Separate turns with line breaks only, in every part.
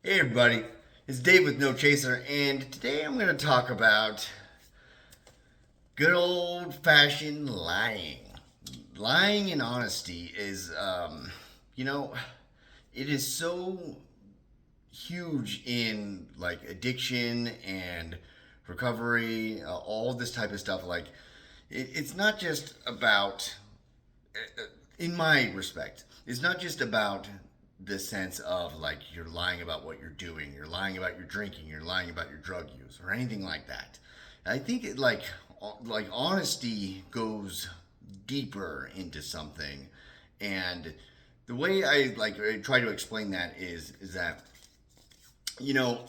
Hey everybody, it's Dave with No Chaser, and today I'm going to talk about good old fashioned lying. Lying and honesty is, you know, it is so huge in like addiction and recovery, all this type of stuff. Like, it's not just about in my respect, it's not just about the sense of like you're lying about what you're doing, you're lying about your drinking, you're lying about your drug use, or anything like that. I think it like honesty goes deeper into something, and the way I try to explain that is that you know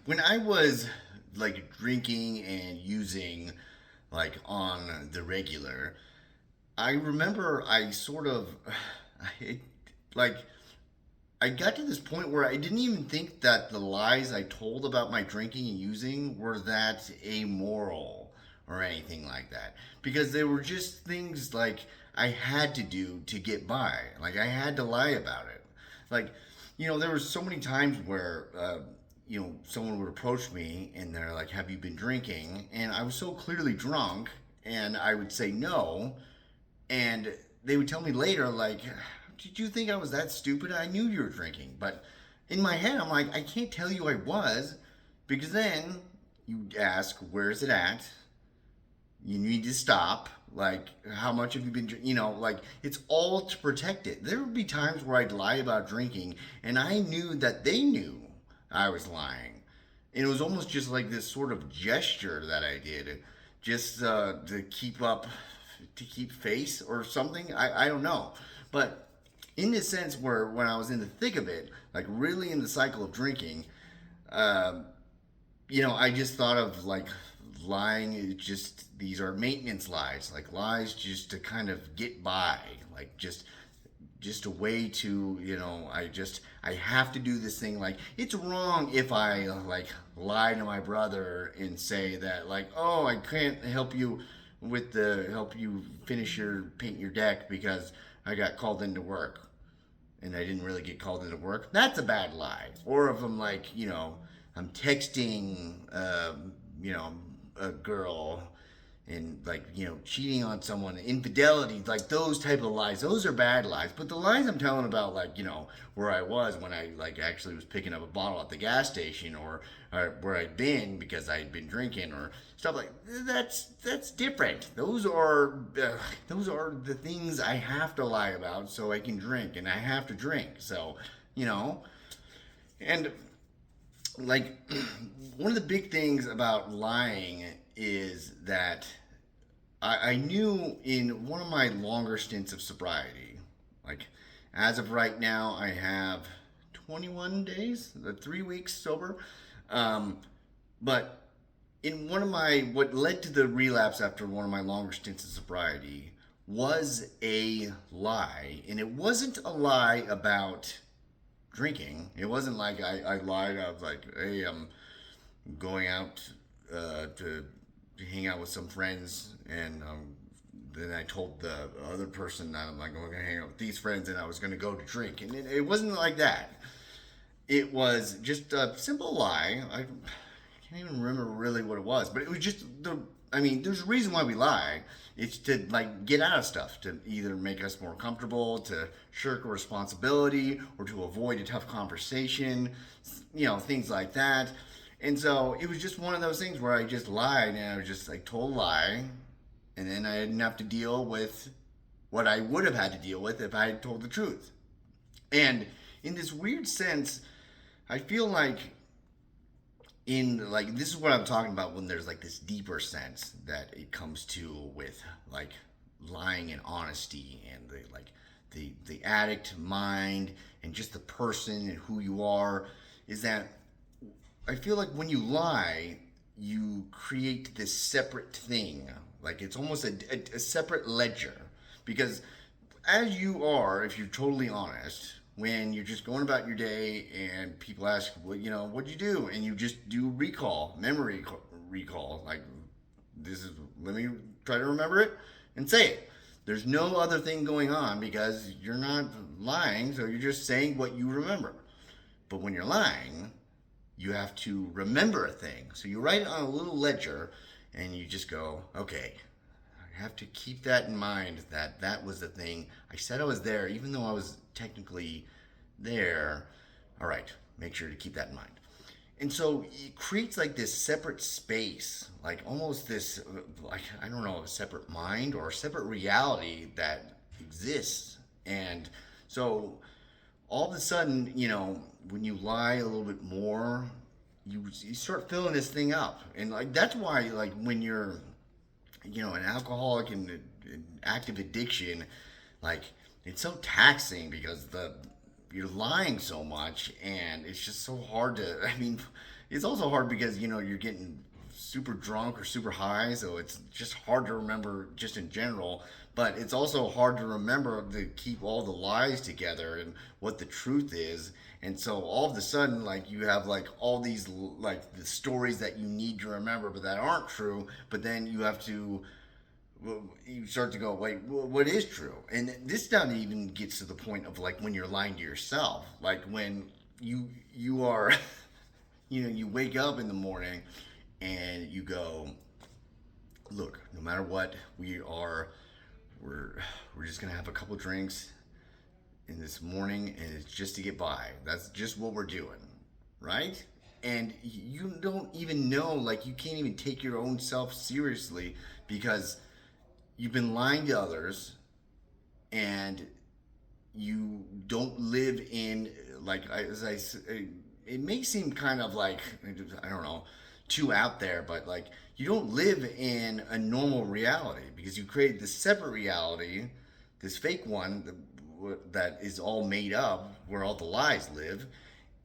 when I was like drinking and using like on the regular, I remember I sort of, I, like, I got to this point where I didn't even think that the lies I told about my drinking and using were that amoral or anything like that. Because they were just things like I had to do to get by. Like, I had to lie about it. Like, there were so many times where, someone would approach me and they're like, "Have you been drinking?" And I was so clearly drunk, and I would say no, and they would tell me later, like, "Did you think I was that stupid? I knew you were drinking." But in my head, I'm like, I can't tell you I was, because then you ask, "Where's it at? You need to stop. Like, how much have you been drinking?" Like, it's all to protect it. There would be times where I'd lie about drinking, and I knew that they knew I was lying. And it was almost just like this sort of gesture that I did, just to keep up, to keep face or something. I don't know. But in this sense, where when I was in the thick of it, like really in the cycle of drinking, um, I just thought of like lying. Just these are maintenance lies, like lies just to kind of get by, like just a way to I have to do this thing. Like, it's wrong if I like lie to my brother and say that, like, "Oh, I can't help you with the help you finish your paint your deck because I got called into work." And I didn't really get called into work. That's a bad lie. Or if I'm like, I'm texting, a girl, and like, cheating on someone, infidelity, like those type of lies. Those are bad lies. But the lies I'm telling about, like, where I was when I like actually was picking up a bottle at the gas station, or where I'd been because I'd been drinking or stuff like that's different. Those are the things I have to lie about so I can drink, and I have to drink. So, you know, and like one of the big things about lying is that I knew in one of my longer stints of sobriety, like as of right now, I have 21 days, 3 weeks sober. Um, but in one of my, what led to the relapse after one of my longer stints of sobriety was a lie. And it wasn't a lie about drinking. It wasn't like I lied. I was like, "Hey, I'm going out to hang out with some friends," and then I told the other person that I'm like, "I'm going to hang out with these friends," and I was going to go to drink. And it wasn't like that. It was just a simple lie. I can't even remember really what it was, but it was just the. I mean, there's a reason why we lie. It's to like get out of stuff, to either make us more comfortable, to shirk a responsibility, or to avoid a tough conversation, things like that. And so it was just one of those things where I just lied, and I was just like told a lie, and then I didn't have to deal with what I would have had to deal with if I had told the truth. And in this weird sense, I feel like in like this is what I'm talking about when there's like this deeper sense that it comes to with like lying and honesty and the addict mind and just the person and who you are, is that I feel like when you lie, you create this separate thing. Like, it's almost a separate ledger. Because as you are, if you're totally honest, when you're just going about your day and people ask, "Well, what'd you do?" And you just do memory recall. Like, let me try to remember it and say it. There's no other thing going on because you're not lying, so you're just saying what you remember. But when you're lying, you have to remember a thing. So you write it on a little ledger, and you just go, okay, I have to keep that in mind, that that was the thing. I said I was there, even though I was technically there. All right, make sure to keep that in mind. And so it creates like this separate space, like almost this, like, I don't know, a separate mind or a separate reality that exists. And so all of a sudden, when you lie a little bit more, you start filling this thing up. And like, that's why, like, when you're, an alcoholic and active addiction, like, it's so taxing because you're lying so much, and it's just so hard to. I mean, it's also hard because you're getting super drunk or super high, so it's just hard to remember just in general. But it's also hard to remember to keep all the lies together and what the truth is. And so all of a sudden, like, you have like all these, like, the stories that you need to remember but that aren't true. But then you have to, you start to go, wait, what is true? And this not even gets to the point of like when you're lying to yourself, like when you are, you wake up in the morning and you go, look, no matter what, we're just gonna have a couple drinks in this morning, and it's just to get by. That's just what we're doing, right? And you don't even know, like, you can't even take your own self seriously because you've been lying to others, and you don't live in, like, it may seem kind of like, I don't know, too out there, but like, you don't live in a normal reality because you create this separate reality, this fake one that is all made up, where all the lies live.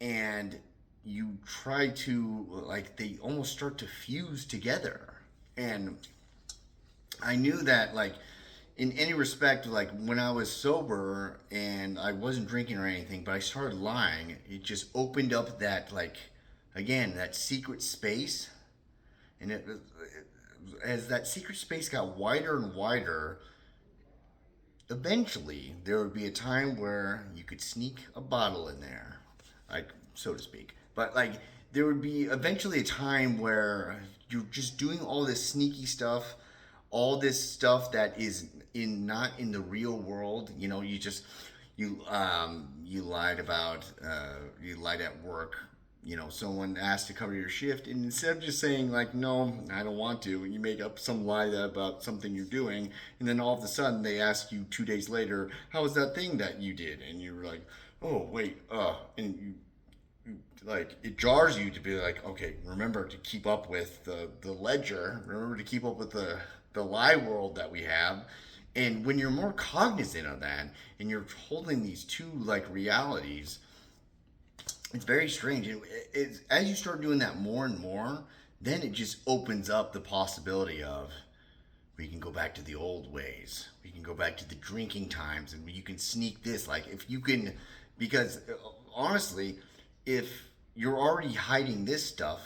And you try to, like, they almost start to fuse together. And I knew that, like, in any respect, like, when I was sober and I wasn't drinking or anything, but I started lying, it just opened up that, like, again, that secret space. And as that secret space got wider and wider, eventually there would be a time where you could sneak a bottle in there, like, so to speak. But like, there would be eventually a time where you're just doing all this sneaky stuff, all this stuff that is not in the real world. You lied about, you lied at work. Someone asked to cover your shift, and instead of just saying, like, no, I don't want to, you make up some lie about something you're doing, and then all of a sudden they ask you 2 days later, how was that thing that you did? And you're like, oh wait, and you, like, it jars you to be like, okay, remember to keep up with the ledger, remember to keep up with the lie world that we have. And when you're more cognizant of that, and you're holding these two, like, realities, it's very strange. As you start doing that more and more, then it just opens up the possibility of, we can go back to the old ways. We can go back to the drinking times, and you can sneak this. Like, if you can, because honestly, if you're already hiding this stuff,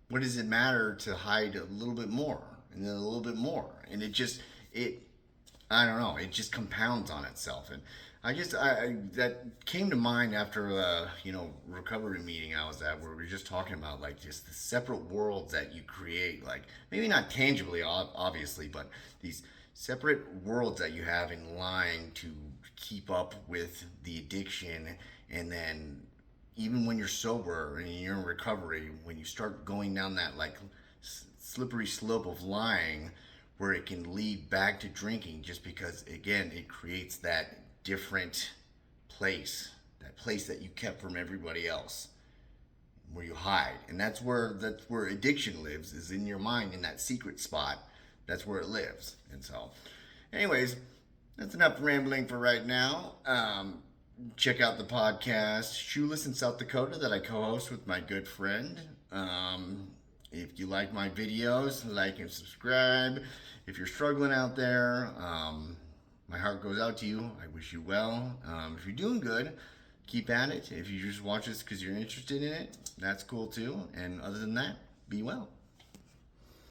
what does it matter to hide a little bit more and then a little bit more? And I don't know, it just compounds on itself. And I that came to mind after recovery meeting I was at, where we were just talking about, like, just the separate worlds that you create, like, maybe not tangibly, obviously, but these separate worlds that you have in lying to keep up with the addiction. And then even when you're sober and you're in recovery, when you start going down that, like, slippery slope of lying, where it can lead back to drinking, just because, again, it creates that different place, that place that you kept from everybody else, where you hide. And that's where addiction lives, is in your mind, in that secret spot. That's where it lives. And so, anyways, that's enough rambling for right now. Check out the podcast Shoeless in South Dakota that I co-host with my good friend. If you like my videos, like and subscribe. If you're struggling out there, my heart goes out to you. I wish you well. If you're doing good, keep at it. If you just watch this because you're interested in it, that's cool too. And other than that, be well.